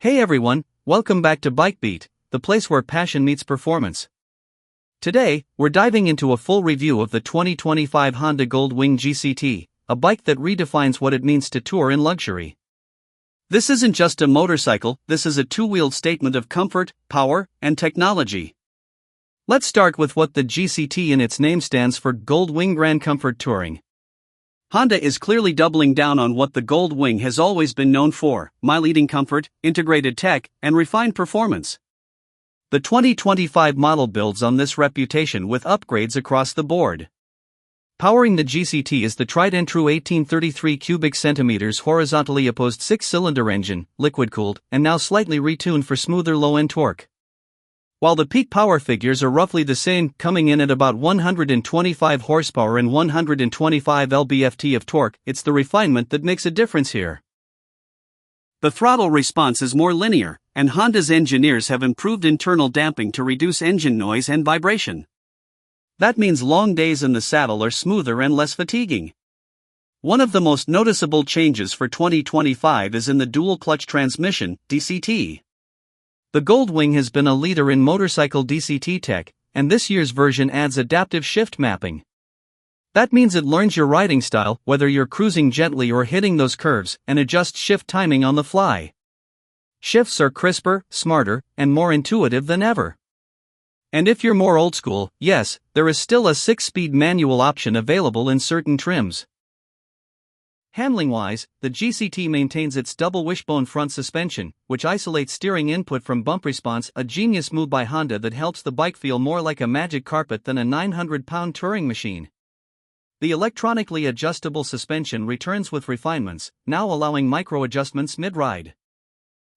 Hey everyone, welcome back to Bike Beat, the place where passion meets performance. Today, we're diving into a full review of the 2025 Honda Gold Wing GCT, a bike that redefines what it means to tour in luxury. This isn't just a motorcycle, this is a two-wheeled statement of comfort, power, and technology. Let's start with what the GCT in its name stands for: Gold Wing Grand Comfort Touring. Honda is clearly doubling down on what the Gold Wing has always been known for: mile-leading comfort, integrated tech, and refined performance. The 2025 model builds on this reputation with upgrades across the board. Powering the GCT is the tried and true 1833 cubic centimeters horizontally opposed 6-cylinder engine, liquid-cooled, and now slightly retuned for smoother low-end torque. While the peak power figures are roughly the same, coming in at about 125 horsepower and 125 lb-ft of torque, it's the refinement that makes a difference here. The throttle response is more linear, and Honda's engineers have improved internal damping to reduce engine noise and vibration. That means long days in the saddle are smoother and less fatiguing. One of the most noticeable changes for 2025 is in the dual-clutch transmission, DCT. The Gold Wing has been a leader in motorcycle DCT tech, and this year's version adds adaptive shift mapping. That means it learns your riding style, whether you're cruising gently or hitting those curves, and adjusts shift timing on the fly. Shifts are crisper, smarter, and more intuitive than ever. And if you're more old school, yes, there is still a 6-speed manual option available in certain trims. Handling-wise, the GCT maintains its double wishbone front suspension, which isolates steering input from bump response, a genius move by Honda that helps the bike feel more like a magic carpet than a 900-pound touring machine. The electronically adjustable suspension returns with refinements, now allowing micro-adjustments mid-ride.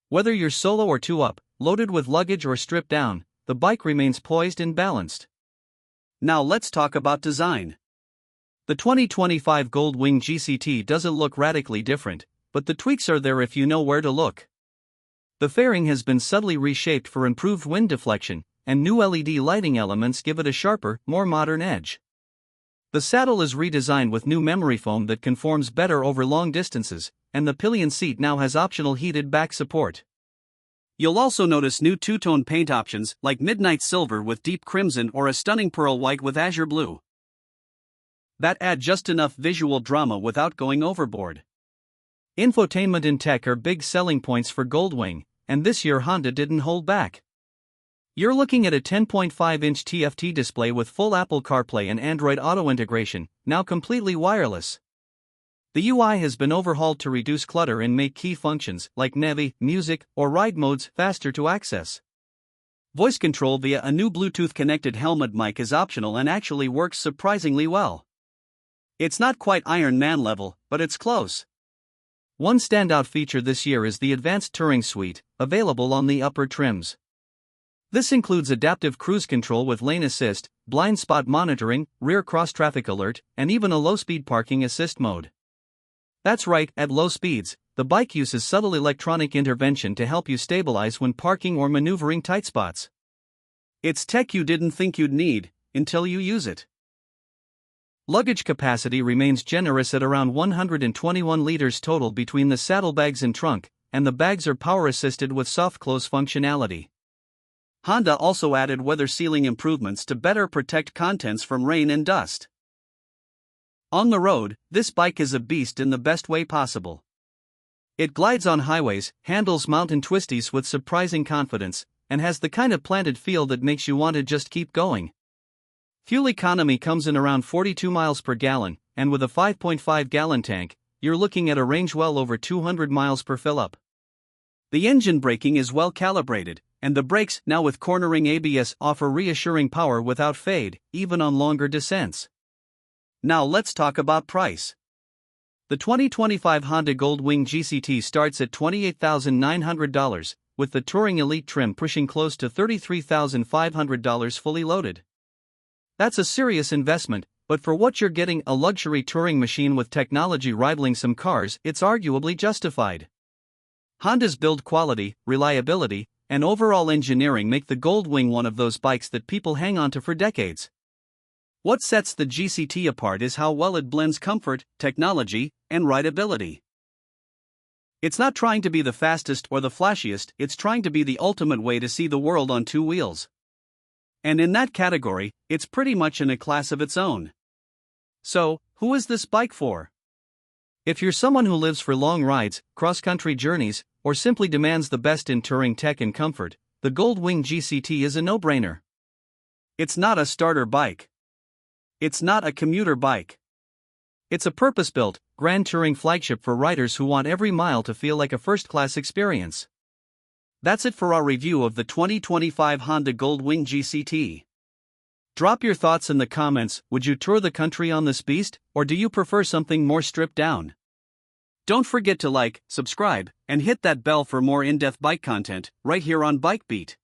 Whether you're solo or two-up, loaded with luggage or stripped down, the bike remains poised and balanced. Now let's talk about design. The 2025 Gold Wing GCT doesn't look radically different, but the tweaks are there if you know where to look. The fairing has been subtly reshaped for improved wind deflection, and new LED lighting elements give it a sharper, more modern edge. The saddle is redesigned with new memory foam that conforms better over long distances, and the pillion seat now has optional heated back support. You'll also notice new two-tone paint options like midnight silver with deep crimson or a stunning pearl white with azure blue. That add just enough visual drama without going overboard. Infotainment and tech are big selling points for Gold Wing, and this year Honda didn't hold back. You're looking at a 10.5-inch TFT display with full Apple CarPlay and Android Auto integration, now completely wireless. The UI has been overhauled to reduce clutter and make key functions like Navi, music, or ride modes faster to access. Voice control via a new Bluetooth-connected helmet mic is optional and actually works surprisingly well. It's not quite Iron Man level, but it's close. One standout feature this year is the Advanced Touring Suite, available on the upper trims. This includes adaptive cruise control with lane assist, blind spot monitoring, rear cross-traffic alert, and even a low-speed parking assist mode. That's right, at low speeds, the bike uses subtle electronic intervention to help you stabilize when parking or maneuvering tight spots. It's tech you didn't think you'd need, until you use it. Luggage capacity remains generous at around 121 liters total between the saddlebags and trunk, and the bags are power-assisted with soft close functionality. Honda also added weather sealing improvements to better protect contents from rain and dust. On the road, this bike is a beast in the best way possible. It glides on highways, handles mountain twisties with surprising confidence, and has the kind of planted feel that makes you want to just keep going. Fuel economy comes in around 42 miles per gallon, and with a 5.5-gallon tank, you're looking at a range well over 200 miles per fill-up. The engine braking is well calibrated, and the brakes, now with cornering ABS, offer reassuring power without fade, even on longer descents. Now let's talk about price. The 2025 Honda Gold Wing GCT starts at $28,900, with the Touring Elite trim pushing close to $33,500 fully loaded. That's a serious investment, but for what you're getting, a luxury touring machine with technology rivaling some cars, it's arguably justified. Honda's build quality, reliability, and overall engineering make the Gold Wing one of those bikes that people hang on to for decades. What sets the GCT apart is how well it blends comfort, technology, and rideability. It's not trying to be the fastest or the flashiest, it's trying to be the ultimate way to see the world on two wheels. And in that category, it's pretty much in a class of its own. So, who is this bike for? If you're someone who lives for long rides, cross-country journeys, or simply demands the best in touring tech and comfort, the Gold Wing GCT is a no-brainer. It's not a starter bike. It's not a commuter bike. It's a purpose-built, grand touring flagship for riders who want every mile to feel like a first-class experience. That's it for our review of the 2025 Honda Gold Wing GCT. Drop your thoughts in the comments. Would you tour the country on this beast, or do you prefer something more stripped down? Don't forget to like, subscribe, and hit that bell for more in-depth bike content, right here on Bike Beat.